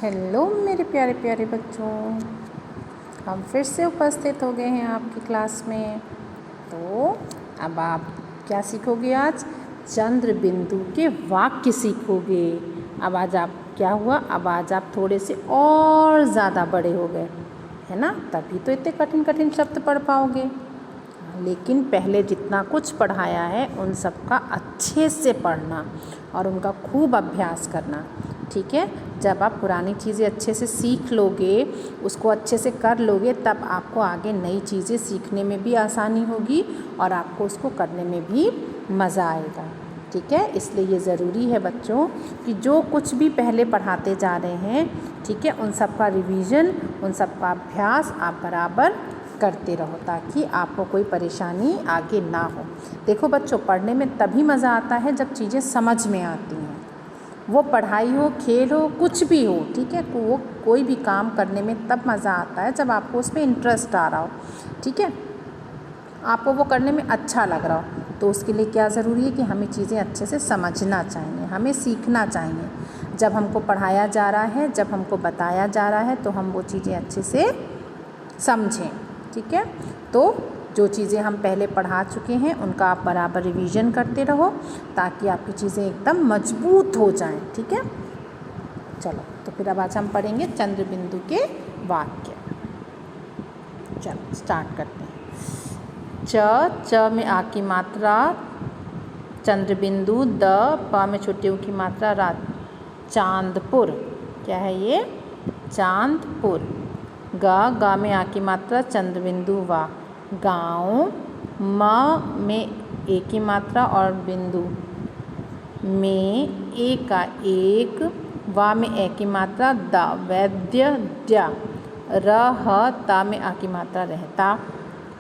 Hello मेरे प्यारे प्यारे बच्चों, हम फिर से उपस्थित हो गए हैं आपकी क्लास में। तो अब आप क्या सीखोगे? आज चंद्र बिंदु के वाक्य सीखोगे। अब आज आप क्या हुआ, अब आज आप थोड़े से और ज़्यादा बड़े हो गए, है ना? तभी तो इतने कठिन कठिन शब्द पढ़ पाओगे। लेकिन पहले जितना कुछ पढ़ाया है उन सब का अच्छे से पढ़ना और उनका खूब अभ्यास करना, ठीक है? जब आप पुरानी चीज़ें अच्छे से सीख लोगे, उसको अच्छे से कर लोगे, तब आपको आगे नई चीज़ें सीखने में भी आसानी होगी और आपको उसको करने में भी मज़ा आएगा, ठीक है? इसलिए ये ज़रूरी है बच्चों कि जो कुछ भी पहले पढ़ाते जा रहे हैं, ठीक है, उन सब का रिवीजन, उन सब का अभ्यास आप बराबर करते रहो ताकि आपको कोई परेशानी आगे ना हो। देखो बच्चों, पढ़ने में तभी मज़ा आता है जब चीज़ें समझ में आती हैं। वो पढ़ाई हो, खेल हो, कुछ भी हो, ठीक है? वो कोई भी काम करने में तब मज़ा आता है जब आपको उसमें इंटरेस्ट आ रहा हो, ठीक है? आपको वो करने में अच्छा लग रहा हो। तो उसके लिए क्या ज़रूरी है कि हमें चीज़ें अच्छे से समझना चाहिए, हमें सीखना चाहिए। जब हमको पढ़ाया जा रहा है, जब हमको बताया जा रहा है, तो हम वो चीज़ें अच्छे से समझें, ठीक है? तो जो चीज़ें हम पहले पढ़ा चुके हैं उनका आप बराबर रिवीजन करते रहो ताकि आपकी चीज़ें एकदम मजबूत हो जाएं, ठीक है? चलो, तो फिर अब आज हम पढ़ेंगे चंद्र बिंदु के वाक्य। चलो स्टार्ट करते हैं। च में आ की मात्रा चंद्र बिंदु, द प में छोटी ऊ की मात्रा रा, चांदपुर। क्या है ये? चांदपुर। ग में आ की मात्रा चंद्र बिंदु वा, गाँव। म में ए की मात्रा और बिंदु में ए का एक, वा में ए की मात्रा द, वैद्य द्या। र ह ता में आ की मात्रा रहता,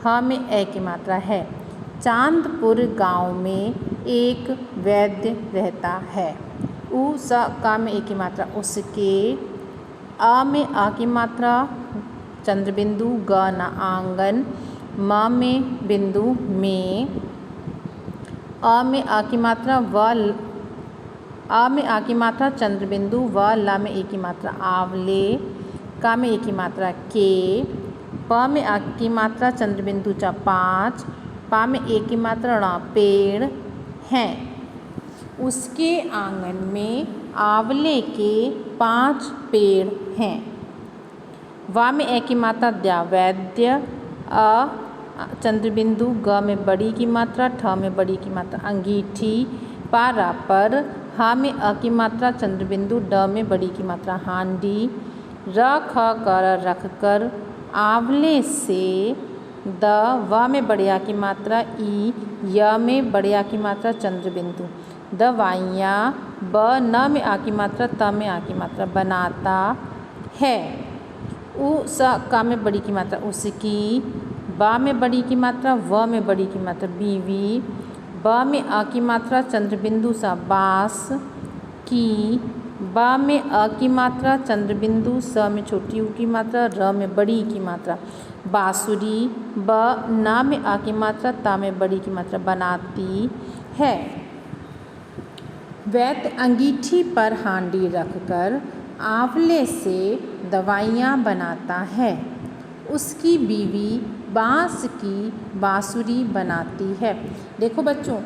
ह में ए की मात्रा है। चांदपुर गांव में एक वैद्य रहता है। उ स का में ए की मात्रा उसके। अ में आ की मात्रा चंद्र बिंदु, ग ना आंगन। म में बिंदु में। अ में आ की मात्रा व, आ में आ की मात्रा चंद्र बिंदु, व ला में ए की मात्रा आवले। का में ए की मात्रा के। प में आ की मात्रा चंद्र बिंदु चा 5, पा में ए की मात्रा ण, पेड़ हैं। उसके आंगन में आंवले के 5 पेड़ हैं। वा में ए की मात्रा द्या, वैद्य। अ चंद्र बिंदु, ग में बड़ी की मात्रा, ठ में बड़ी की मात्रा अंगीठी, पारा पर। हा में अ की मात्रा चंद्र बिंदु, ड में बड़ी की मात्रा हांडी। र ख कर रख कर, आंवले से। द व में बढ़िया की मात्रा ई, य में बढ़िया की मात्रा चंद्र बिंदु, दवाइयाँ। ब न में आ की मात्रा, त में आ की मात्रा बनाता है। उ स का में बड़ी की मात्रा उसकी। बा में बड़ी की मात्रा, व में बड़ी की मात्रा बीवी। ब में आ की मात्रा चंद्र बिंदु सा बांस की। बा में अ की मात्रा चंद्र बिंदु, स में छोटी ऊ की मात्रा, र में बड़ी की मात्रा बांसुरी। ब ना में आ की मात्रा, ता में बड़ी की मात्रा बनाती है। वैद्य अंगीठी पर हांडी रखकर आंवले से दवाइयाँ बनाता है। उसकी बीवी बांस की बांसुरी बनाती है। देखो बच्चों,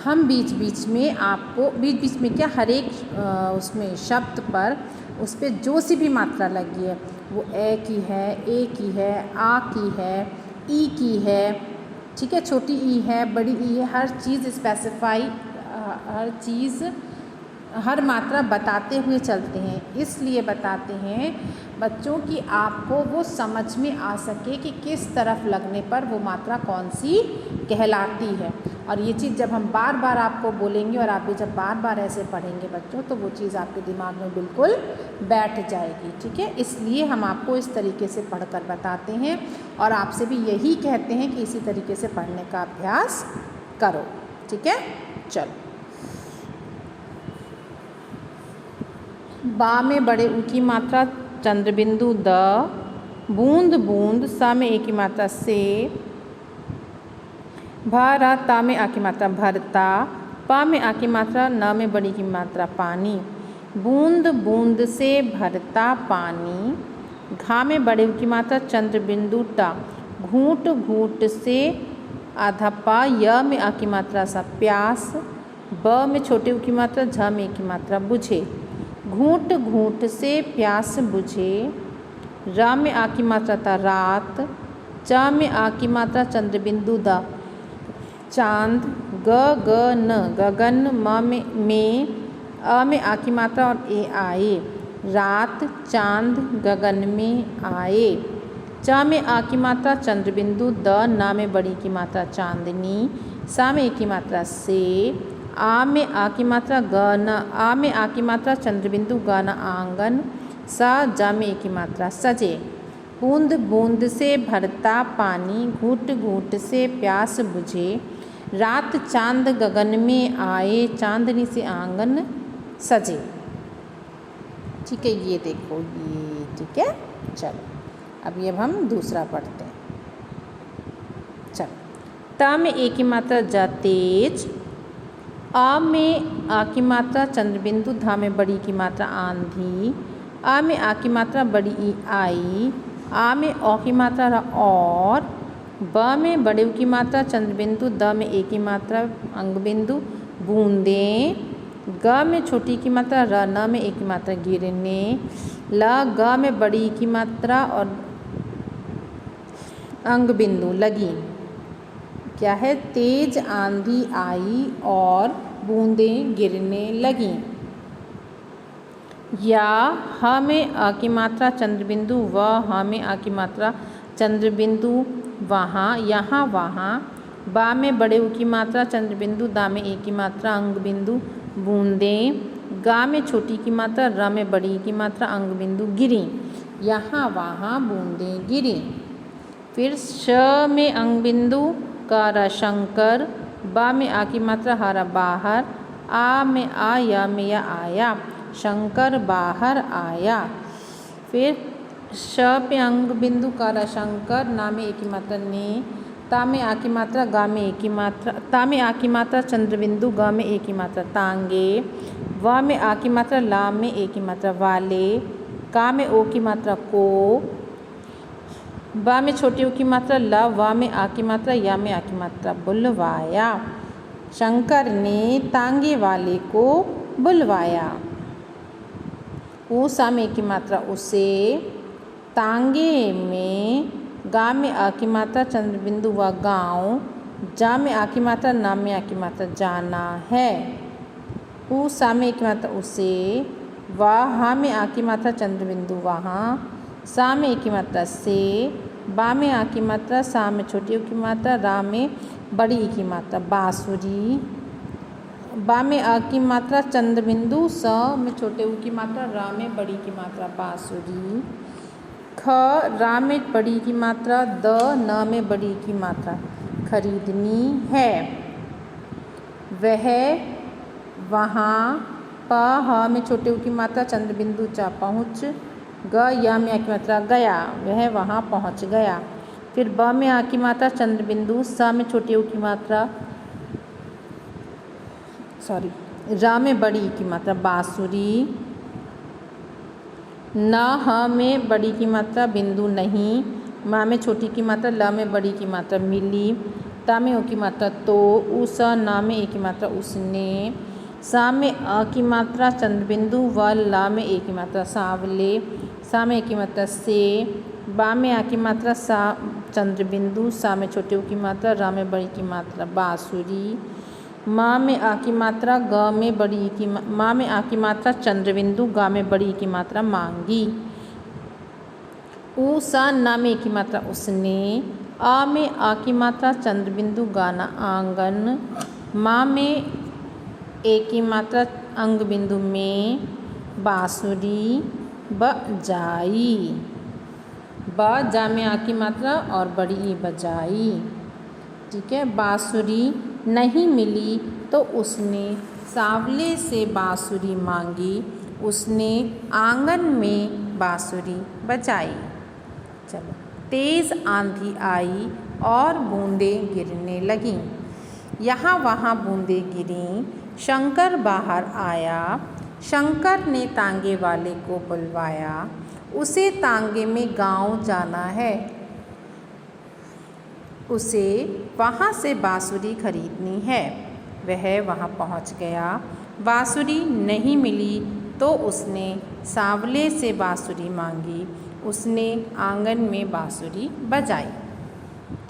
हम बीच बीच में आपको, बीच बीच में क्या, हर एक उसमें शब्द पर उस पर जो सी भी मात्रा लगी है, वो ए की है, ए की है, आ की है, ई की है, ठीक है, छोटी ई है, बड़ी ई है, हर चीज़ स्पेसिफाई, हर चीज़, हर मात्रा बताते हुए चलते हैं। इसलिए बताते हैं बच्चों कि आपको वो समझ में आ सके कि किस तरफ लगने पर वो मात्रा कौन सी कहलाती है। और ये चीज़ जब हम बार बार आपको बोलेंगे और आप भी जब बार बार ऐसे पढ़ेंगे बच्चों, तो वो चीज़ आपके दिमाग में बिल्कुल बैठ जाएगी, ठीक है? इसलिए हम आपको इस तरीके से पढ़कर बताते हैं और आपसे भी यही कहते हैं कि इसी तरीके से पढ़ने का अभ्यास करो, ठीक है? चलो, बा में बड़े ऊ की मात्रा चंद्र बिंदु, द। बूंद बूंद, सा में ए की मात्रा से। भरा, ता में आ की मात्रा भरता। पा में आ की मात्रा, न में बड़ी की मात्रा पानी। बूंद बूंद से भरता पानी, घा में बड़े की मात्रा चंद्र बिंदु टा, घूंट घूंट से आधा पा, य में आ की मात्रा सा प्यास, ब में छोटे उ की मात्रा, झ में की मात्रा बुझे, घूंट घूंट से प्यास बुझे, र में आ की मात्रा था रात, च में आ की मात्रा चंद्र बिंदु द चांद, ग ग न गगन, म में अ में आ की मात्रा और ए आए, रात चांद गगन में आए, च में आ की मात्रा चंद्र बिंदु, द ना में बड़ी की मात्रा चांदनी, सा में ए की मात्रा से, आ में आ की मात्रा ग न, आ में आ की मात्रा चंद्र बिंदु, ग न आंगन, सा जा में ए की मात्रा सजे। बूंद बूंद से भरता पानी, घूंट घूंट से प्यास बुझे, रात चांद गगन में आए, चांदनी से आंगन सजे। ठीक है, ये देखो ये, ठीक है। चलो अभी अब हम दूसरा पढ़ते हैं। चलो, त में ए की मात्रा जा तेज, आ में आ की मात्रा चंद्रबिंदु, धा में बड़ी की मात्रा आंधी, आ में आ की मात्रा बड़ी ई आई, आ में औ की मात्रा रा और, ब में बड़े उ की मात्रा चंद्रबिंदु, द में ए की मात्रा अंग बिंदु बूंदे, ग में छोटी की मात्रा, र न में ए की मात्रा गिरने, ल ग में बड़ी की मात्रा और अंग बिंदु लगी। क्या है? तेज आंधी आई और बूंदें गिरने लगीं। या ह में अ की मात्रा चंद्रबिंदु, व ह में आ की मात्रा चंद्रबिंदु वहाँ यहाँ वहाँ, बा में बड़े उ की मात्रा चंद्रबिंदु, दा में ए की मात्रा अंग बिंदु बूंदें, गा में छोटी की मात्रा, र में बड़ी की मात्रा अंग बिंदु गिरी, यहाँ वहाँ बूंदें गिरी। फिर श में अंग बिंदु, क शंकर, बा में आ की मात्रा हरा बाहर, आ में आ, या में या आया, शंकर बाहर आया। फिर श पे अंग बिंदु, क शंकर, ना में ए की मात्रा ने, ता में आ की मात्रा, गा में ए की मात्रा, ता में आ की मात्रा चंद्रबिंदु, ग में ए की मात्रा तांगे, व में आ की मात्रा, ला में ए की मात्रा वाले, का में ओ की मात्रा को, बा में छोटी उ की मात्रा ल, व में आ की मात्रा, या में आ की मात्रा बुलवाया। शंकर ने तांगे वाले को बुलवाया। ऊ सा में की मात्रा उसे, तांगे में, गा में आ की मात्रा चंद्रबिंदु व गाँव, जा में आ की मात्रा, ना में आ की मात्रा जाना है। ऊ सा में की मात्रा उसे, व हा में आ की मात्रा चंद्रबिंदु वहाँ, सा में की मात्रा से, बा में आ की मात्रा, सा में छोटी उ की मात्रा, रा में बड़ी ई की मात्रा बांसुरी, बा में आ की मात्रा चंद्रबिंदु, स में छोटे उ की मात्रा, रा में बड़ी की मात्रा बांसुरी, ख रा में बड़ी की मात्रा, द न में बड़ी की मात्रा खरीदनी है। वह वहाँ, प ह में छोटे उ की मात्रा चंद्रबिंदु चा पहुँच, ग या में आ की मात्रा गया, वह वहाँ पहुँच गया। फिर ब में आ की मात्रा चंद्रबिंदु, स में छोटी उ की मात्रा रा में बड़ी की मात्रा बांसुरी, न ह में बड़ी की मात्रा बिंदु नहीं, मा में छोटी की मात्रा, ल में बड़ी की मात्रा मिली, ता में ओ की मात्रा तो, उ स ना में ए की मात्रा उसने, सा में अ की मात्रा चंद्रबिंदु व ला में ए की मात्रा सांवले, सा में ए की मात्रा से, बा में आ की मात्रा सा चंद्रबिंदु, सा में छोटे उ की मात्रा, रा में बड़ी की मात्रा बांसुरी, माँ में आ की मात्रा, ग में बड़ी की माँ में आ की मात्रा चंद्रबिंदु, गा में बड़ी की मात्रा मांगी। ऊ सा ना में की मात्रा उसने, आ में आ की मात्रा चंद्रबिंदु, गाना आंगन, माँ में ए की मात्रा अंग बिंदु में बांसुरी बजाई, ब जा में आ की मात्रा और बड़ी ई बजाई। ठीक है, बांसुरी नहीं मिली तो उसने सांवले से बांसुरी मांगी, उसने आंगन में बांसुरी बजाई। चलो, तेज़ आंधी आई और बूंदें गिरने लगीं। यहाँ वहाँ बूंदें गिरीं, शंकर बाहर आया, शंकर ने तांगे वाले को बुलवाया, उसे तांगे में गांव जाना है, उसे वहाँ से बाँसुरी खरीदनी है। वह वहाँ पहुँच गया। बाँसुरी नहीं मिली तो उसने सांवले से बाँसुरी मांगी। उसने आंगन में बाँसुरी बजाई।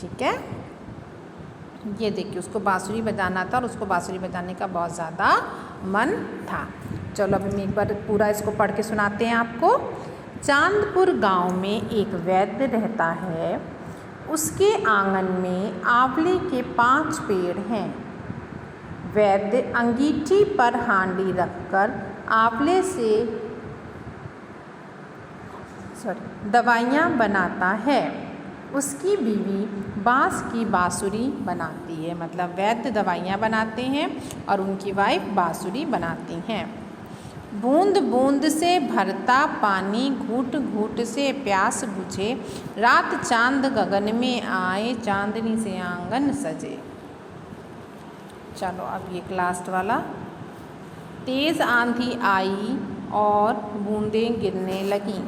ठीक है, ये देखिए उसको बाँसुरी बजाना था और उसको बाँसुरी बजाने का बहुत ज़्यादा मन था। चलो अब हम एक बार पूरा इसको पढ़ के सुनाते हैं आपको। चांदपुर गांव में एक वैद्य रहता है। उसके आंगन में आंवले के 5 पेड़ हैं। वैद्य अंगीठी पर हांडी रखकर आंवले से दवाइयाँ बनाता है। उसकी बीवी बाँस की बाँसुरी बनाती है। मतलब वैद्य दवाइयाँ बनाते हैं और उनकी वाइफ बाँसुरी बनाती हैं। बूंद बूंद से भरता पानी, घूट घूट से प्यास बुझे, रात चांद गगन में आए, चांदनी से आंगन सजे। चलो अब ये लास्ट वाला। तेज़ आंधी आई और बूंदें गिरने लगीं।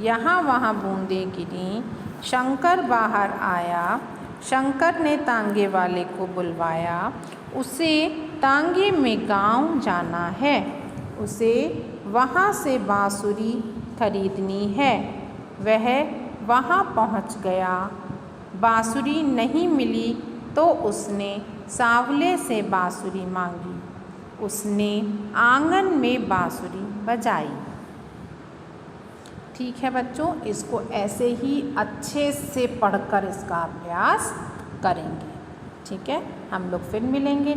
यहाँ वहाँ बूंदें गिरीं। शंकर बाहर आया। शंकर ने तांगे वाले को बुलवाया। उसे तांगे में गांव जाना है, उसे वहाँ से बाँसुरी खरीदनी है। वह वहाँ पहुँच गया। बाँसुरी नहीं मिली तो उसने सांवले से बाँसुरी मांगी। उसने आंगन में बाँसुरी बजाई। ठीक है बच्चों, इसको ऐसे ही अच्छे से पढ़कर इसका अभ्यास करेंगे। ठीक है, हम लोग फिर मिलेंगे।